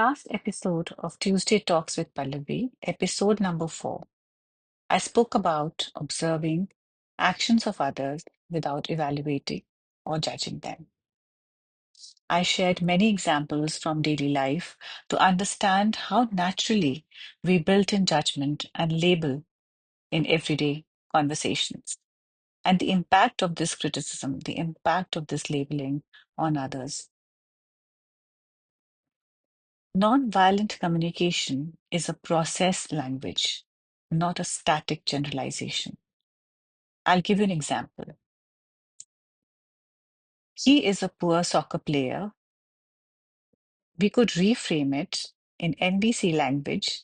last episode of Tuesday Talks with Pallavi, episode number 4, I spoke about observing actions of others without evaluating or judging them. I shared many examples from daily life to understand how naturally we built in judgment and label in everyday conversations, and the impact of this criticism, the impact of this labeling on others. Nonviolent communication is a process language, not a static generalization. I'll give you an example. He is a poor soccer player. We could reframe it in NVC language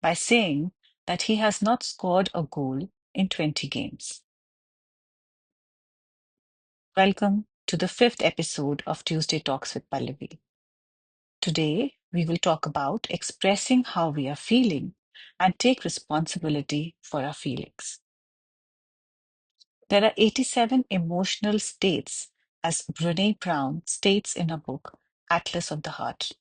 by saying that he has not scored a goal in 20 games. Welcome to the 5th episode of Tuesday Talks with Pallavi. Today, we will talk about expressing how we are feeling and take responsibility for our feelings. There are 87 emotional states, as Brene Brown states in her book, Atlas of the Heart.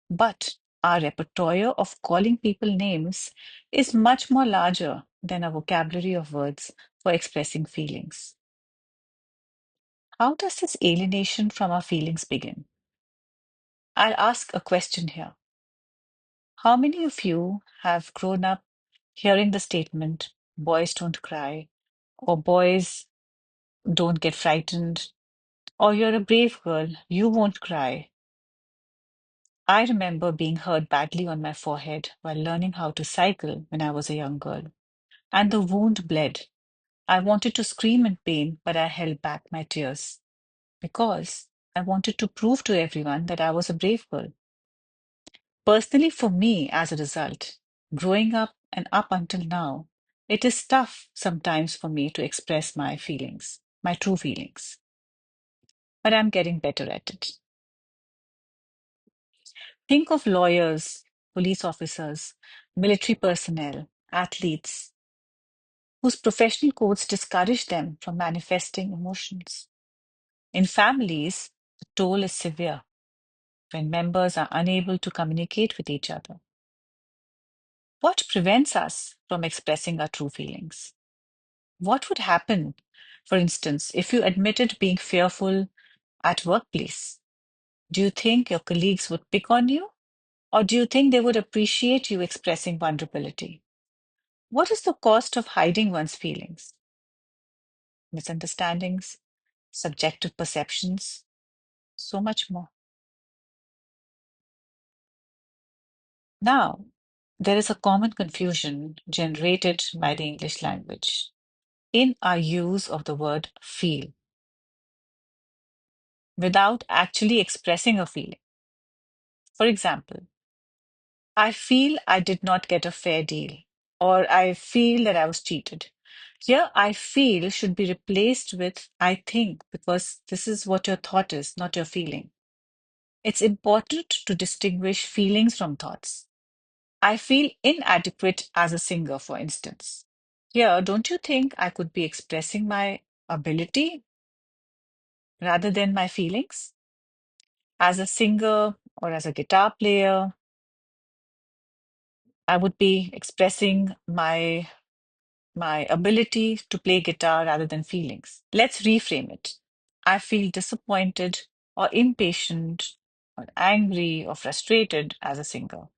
But our repertoire of calling people names is much more larger than our vocabulary of words for expressing feelings. How does this alienation from our feelings begin? I'll ask a question here. How many of you have grown up hearing the statement, boys don't cry, or boys don't get frightened, or you're a brave girl, you won't cry? I remember being hurt badly on my forehead while learning how to cycle when I was a young girl, and the wound bled. I wanted to scream in pain, but I held back my tears because I wanted to prove to everyone that I was a brave girl. Personally, for me, as a result, growing up and up until now, it is tough sometimes for me to express my feelings, my true feelings, but I'm getting better at it. Think of lawyers, police officers, military personnel, athletes, whose professional codes discourage them from manifesting emotions. In families, the toll is severe when members are unable to communicate with each other. What prevents us from expressing our true feelings? What would happen, for instance, if you admitted being fearful at workplace? Do you think your colleagues would pick on you? Or do you think they would appreciate you expressing vulnerability? What is the cost of hiding one's feelings? Misunderstandings, subjective perceptions, so much more. Now, there is a common confusion generated by the English language in our use of the word feel without actually expressing a feeling. For example, I feel I did not get a fair deal, or I feel that I was cheated. Here, I feel should be replaced with I think, because this is what your thought is, not your feeling. It's important to distinguish feelings from thoughts. I feel inadequate as a singer, for instance. Here, don't you think I could be expressing my ability rather than my feelings? As a singer or as a guitar player, I would be expressing my ability to play guitar rather than feelings. Let's reframe it. I feel disappointed or impatient or angry or frustrated as a singer.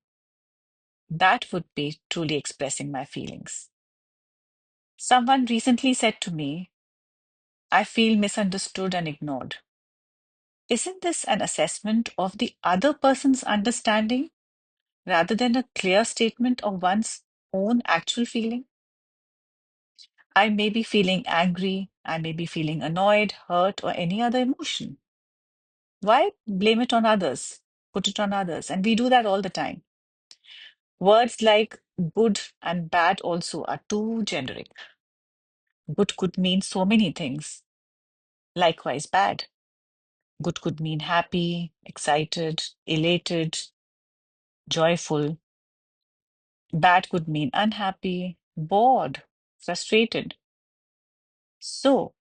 That would be truly expressing my feelings. Someone recently said to me, I feel misunderstood and ignored. Isn't this an assessment of the other person's understanding rather than a clear statement of one's own actual feeling? I may be feeling angry, I may be feeling annoyed, hurt, or any other emotion. Why blame it on others? Put it on others. And we do that all the time. Words like good and bad also are too generic. Good could mean so many things. Likewise, bad. Good could mean happy, excited, elated, joyful. Bad could mean unhappy, bored, frustrated. So,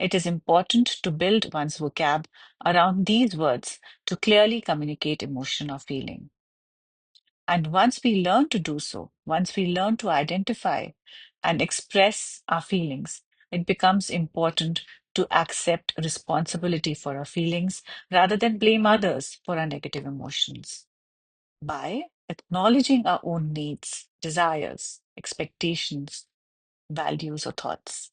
it is important to build one's vocab around these words to clearly communicate emotion or feeling. And once we learn to do so, once we learn to identify and express our feelings, it becomes important to accept responsibility for our feelings rather than blame others for our negative emotions. By acknowledging our own needs, desires, expectations, values, or thoughts.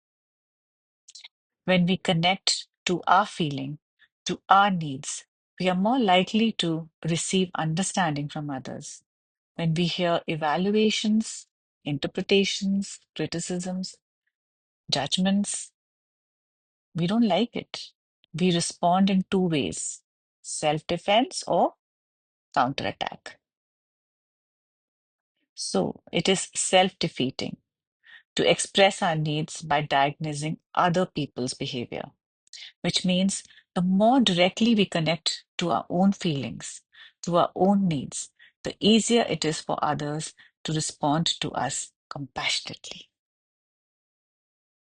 When we connect to our feeling, to our needs, we are more likely to receive understanding from others. When we hear evaluations, interpretations, criticisms, judgments, we don't like it. We respond in two ways: self defense or counterattack. So it is self defeating to express our needs by diagnosing other people's behavior, which means the more directly we connect to our own feelings, to our own needs, the easier it is for others to respond to us compassionately.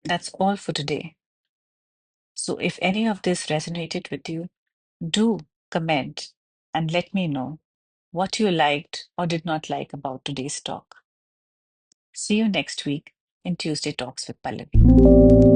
That's all for today. So if any of this resonated with you, do comment and let me know what you liked or did not like about today's talk. See you next week in Tuesday Talks with Pallavi.